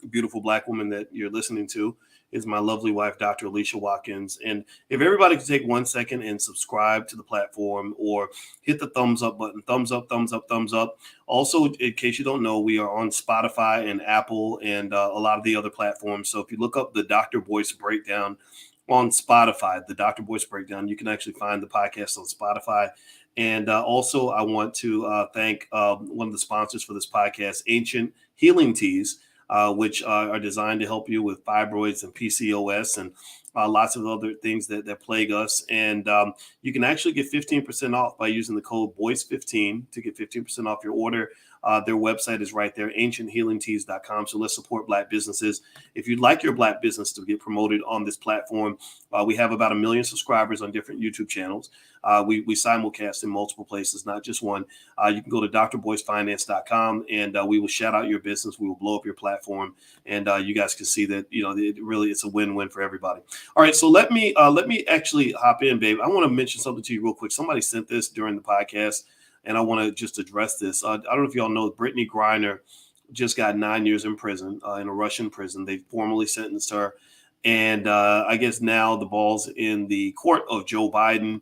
beautiful Black woman that you're listening to is my lovely wife, Dr. Alicia Watkins. And if everybody could take 1 second and subscribe to the platform or hit the thumbs up button, thumbs up, thumbs up, thumbs up. Also, in case you don't know, we are on Spotify and Apple and a lot of the other platforms. So if you look up the Dr. Boyce Breakdown on Spotify, the Dr. Boyce Breakdown, you can actually find the podcast on Spotify. And also, I want to thank one of the sponsors for this podcast, Ancient Healing Teas, which are designed to help you with fibroids and PCOS. And lots of other things that plague us. And you can actually get 15% off by using the code BOYS15 to get 15% off your order. Their website is right there, ancienthealingteas.com. So let's support Black businesses. If you'd like your Black business to get promoted on this platform, we have about 1 million subscribers on different YouTube channels. We simulcast in multiple places, not just one. You can go to drboysfinance.com and we will shout out your business. We will blow up your platform, and you guys can see that it's a win-win for everybody. All right, so let me actually hop in, babe. I want to mention something to you real quick. Somebody sent this during the podcast, and I want to just address this. I don't know if y'all know, Brittany Griner just got 9 years in prison, in a Russian prison. They formally sentenced her. And I guess now the ball's in the court of Joe Biden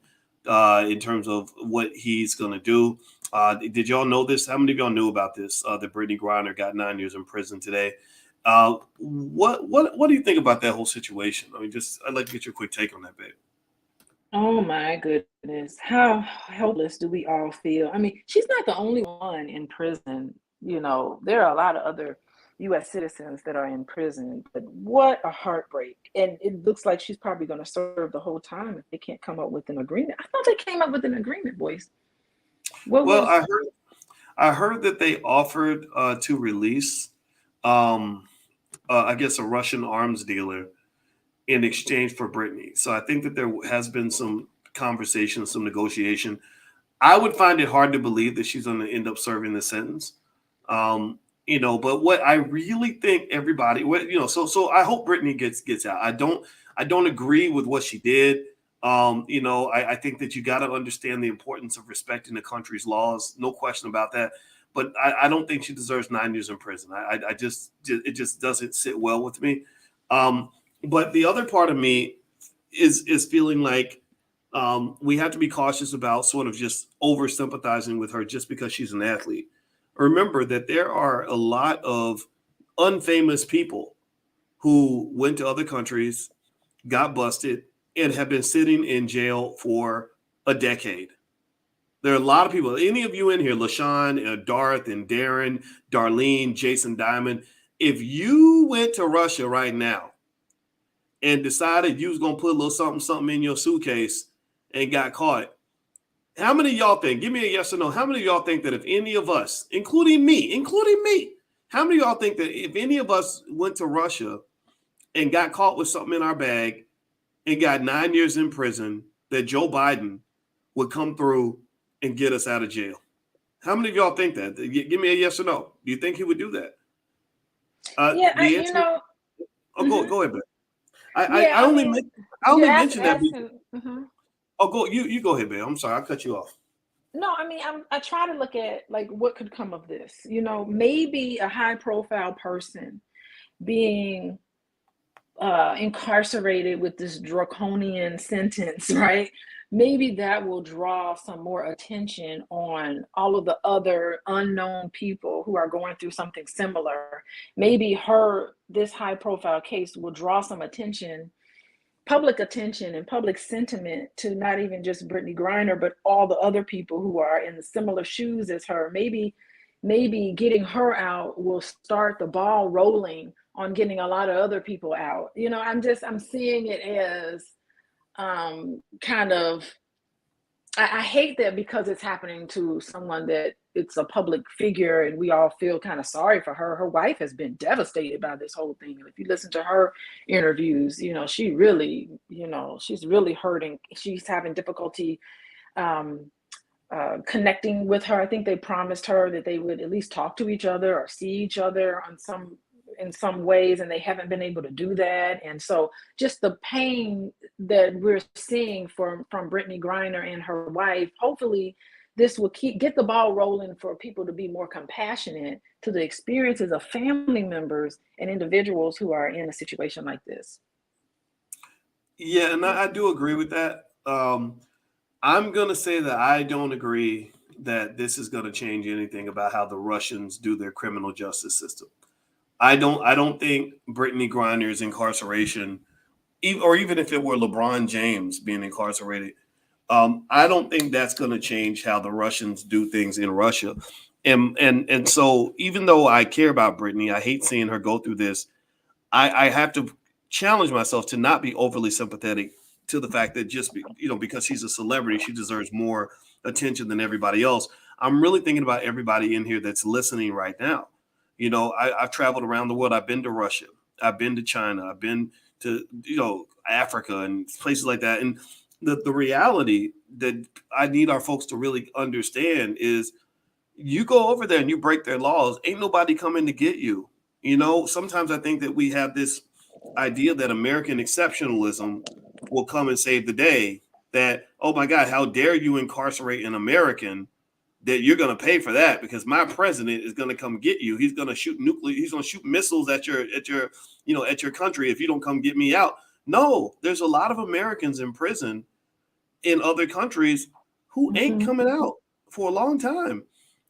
in terms of what he's going to do. Did y'all know this? How many of y'all knew about this? That Brittany Griner got 9 years in prison today. What do you think about that whole situation? I mean, I'd like to get your quick take on that, babe. Oh my goodness. How helpless do we all feel? I mean, she's not the only one in prison. There are a lot of other U.S. citizens that are in prison, but what a heartbreak. And it looks like she's probably going to serve the whole time if they can't come up with an agreement. I thought they came up with an agreement, boys. I heard that they offered to release, I guess, a Russian arms dealer in exchange for Brittany. So I think that there has been some conversation, some negotiation. I would find it hard to believe that she's going to end up serving the sentence. But what I really think everybody, so I hope Brittany gets out. I don't agree with what she did. I think that you got to understand the importance of respecting the country's laws. No question about that. But I don't think she deserves 9 years in prison. It just doesn't sit well with me. But the other part of me is feeling like we have to be cautious about sort of just over sympathizing with her just because she's an athlete. Remember that there are a lot of unfamous people who went to other countries, got busted, and have been sitting in jail for a decade. There are a lot of people. Any of you in here, LaShawn, Darth, and Darren, Darlene, Jason Diamond, if you went to Russia right now and decided you was going to put a little something in your suitcase and got caught, how many of y'all think, give me a yes or no, how many of y'all think that if any of us, including me, how many of y'all think that if any of us went to Russia and got caught with something in our bag and got 9 years in prison, that Joe Biden would come through and get us out of jail? How many of y'all think that? Give me a yes or no. Do you think he would do that? Go ahead, Ben. I only mentioned that. Oh, you go ahead, babe. I'm sorry, I cut you off. No, I mean, I try to look at like what could come of this. Maybe a high-profile person being incarcerated with this draconian sentence, right? Maybe that will draw some more attention on all of the other unknown people who are going through something similar. Maybe this high-profile case will draw some attention, public attention and public sentiment to not even just Brittany Griner, but all the other people who are in the similar shoes as her. Maybe getting her out will start the ball rolling on getting a lot of other people out. I'm seeing it as kind of, I hate that because it's happening to someone that it's a public figure and we all feel kind of sorry for her. Her wife has been devastated by this whole thing. If you listen to her interviews, she really, she's really hurting. She's having difficulty connecting with her. I think they promised her that they would at least talk to each other or see each other in some ways, and they haven't been able to do that. And so just the pain that we're seeing from Brittany Griner and her wife, hopefully this will get the ball rolling for people to be more compassionate to the experiences of family members and individuals who are in a situation like this. Yeah, and I do agree with that. I'm going to say that I don't agree that this is going to change anything about how the Russians do their criminal justice system. I don't think Brittany Griner's incarceration, or even if it were LeBron James being incarcerated, I don't think that's going to change how the Russians do things in Russia. And so even though I care about Brittany, I hate seeing her go through this. I have to challenge myself to not be overly sympathetic to the fact that because she's a celebrity, she deserves more attention than everybody else. I'm really thinking about everybody in here that's listening right now. I've traveled around the world. I've been to Russia. I've been to China. I've been to, Africa and places like that. And the reality that I need our folks to really understand is you go over there and you break their laws, ain't nobody coming to get you. Sometimes I think that we have this idea that American exceptionalism will come and save the day. That, oh my God, how dare you incarcerate an American? That you're going to pay for that because my president is going to come get you. He's going to shoot he's going to shoot missiles at your country if you don't come get me out. No, there's a lot of Americans in prison in other countries who ain't coming out for a long time.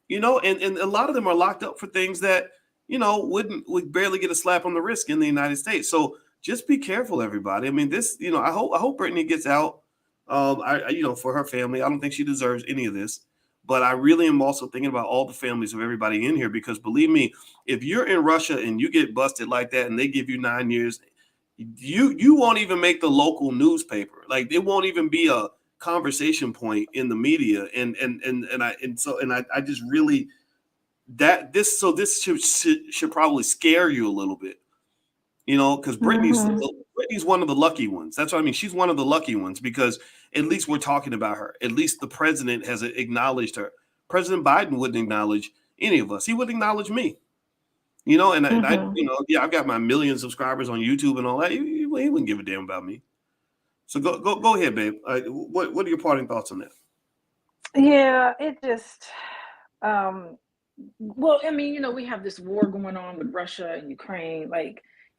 And a lot of them are locked up for things that, would barely get a slap on the wrist in the United States. So just be careful, everybody. I mean, this, I hope Brittany gets out. For her family, I don't think she deserves any of this, but I really am also thinking about all the families of everybody in here, because believe me, if you're in Russia and you get busted like that and they give you 9 years, you won't even make the local newspaper. Like, it won't even be a conversation point in the media. I just really this should probably scare you a little bit, because Brittany's one of the lucky ones. That's what I mean. She's one of the lucky ones because at least we're talking about her. At least the president has acknowledged her. President Biden wouldn't acknowledge any of us. He would acknowledge me. I've got my million subscribers on YouTube and all that. He wouldn't give a damn about me. So go ahead, babe. What are your parting thoughts on that? Yeah, it just, well, I mean, we have this war going on with Russia and Ukraine,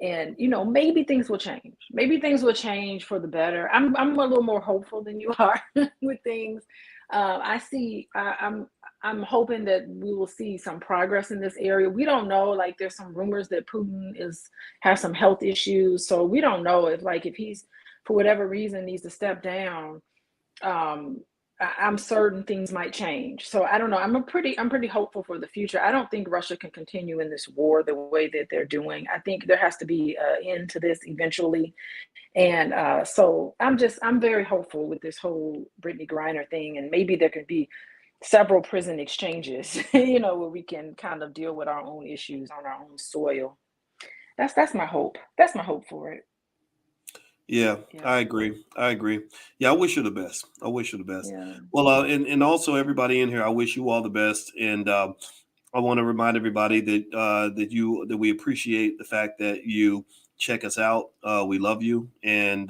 and maybe things will change. Maybe things will change for the better. I'm a little more hopeful than you are with things. I'm hoping that we will see some progress in this area. We don't know. There's some rumors that Putin has some health issues, so we don't know if he's, for whatever reason, needs to step down. I'm certain things might change. So I don't know. I'm pretty hopeful for the future. I don't think Russia can continue in this war the way that they're doing. I think there has to be an end to this eventually. And so I'm very hopeful with this whole Brittany Griner thing. And maybe there could be several prison exchanges, where we can kind of deal with our own issues on our own soil. That's my hope. That's my hope for it. Yeah, I agree. Yeah, I wish you the best. Yeah. Well, and also everybody in here, I wish you all the best. And I want to remind everybody that we appreciate the fact that you check us out. We love you, and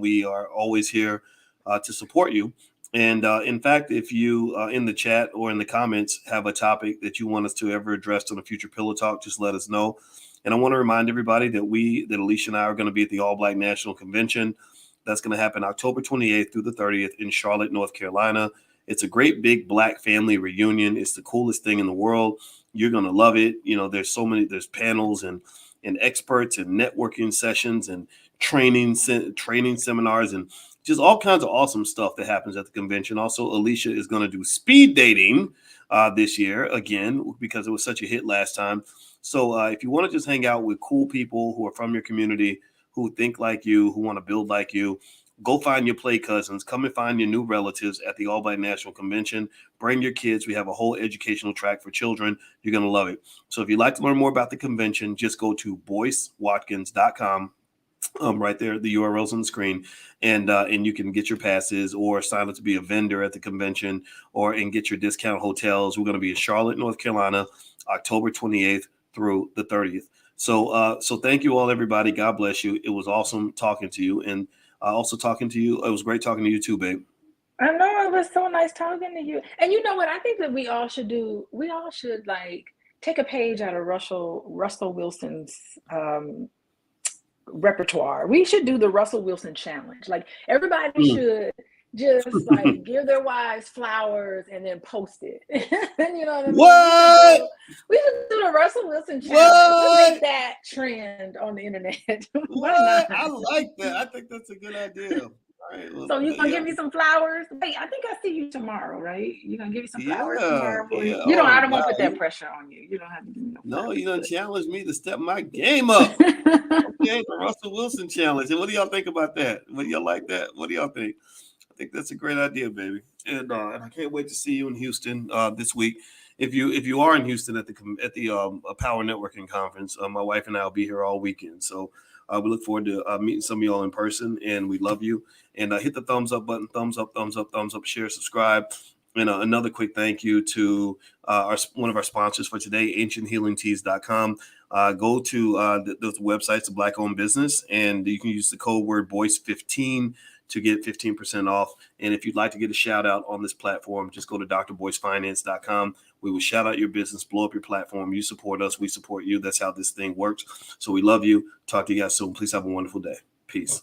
we are always here to support you. And in fact, if you in the chat or in the comments have a topic that you want us to ever address on a future Pillow Talk, just let us know. And I want to remind everybody that Alicia and I are going to be at the All Black National Convention. That's going to happen October 28th through the 30th in Charlotte, North Carolina. It's a great big Black family reunion. It's the coolest thing in the world. You're going to love it. There's panels and experts and networking sessions and training seminars and just all kinds of awesome stuff that happens at the convention. Also, Alicia is going to do speed dating this year again, because it was such a hit last time. So if you want to just hang out with cool people who are from your community, who think like you, who want to build like you, go find your play cousins. Come and find your new relatives at the All Black National Convention. Bring your kids. We have a whole educational track for children. You're going to love it. So if you'd like to learn more about the convention, just go to BoyceWatkins.com. Right there, the URL's on the screen, and you can get your passes or sign up to be a vendor at the convention and get your discount hotels. We're going to be in Charlotte, North Carolina, October 28th through the 30th. So thank you all, everybody. God bless you. It was awesome talking to you, and also talking to you. It was great talking to you too, babe. I know, it was so nice talking to you. And you know what? I think that we all should take a page out of Russell Wilson's repertoire. We should do the Russell Wilson challenge. Everybody should just give their wives flowers and then post it. You know what I mean? What? We should do the Russell Wilson challenge. Let's make that trend on the internet. What? I like that. I think that's a good idea. right. Well, So you gonna yeah. give me some flowers? Wait, I think I see you tomorrow, right? You gonna give me some flowers Yeah. tomorrow for Yeah. you? You don't. I Oh, don't want wow. to put that pressure on you. You don't have to give me no No, you done flowers, challenged me to step my game up. but Okay, the Russell Wilson challenge. And what do y'all think about that? What do y'all like that? What do y'all think? I think that's a great idea, baby. And I can't wait to see you in Houston this week. If you are in Houston at the Power Networking Conference, my wife and I will be here all weekend. So we look forward to meeting some of y'all in person, and we love you. And hit the thumbs up button, thumbs up, thumbs up, thumbs up, share, subscribe. And another quick thank you to one of our sponsors for today, ancienthealingteas.com. Go to those websites, the Black-owned business, and you can use the code word BOYCE15 to get 15% off. And if you'd like to get a shout out on this platform, just go to drboycefinance.com. We will shout out your business, blow up your platform. You support us, we support you. That's how this thing works. So we love you. Talk to you guys soon. Please have a wonderful day. Peace.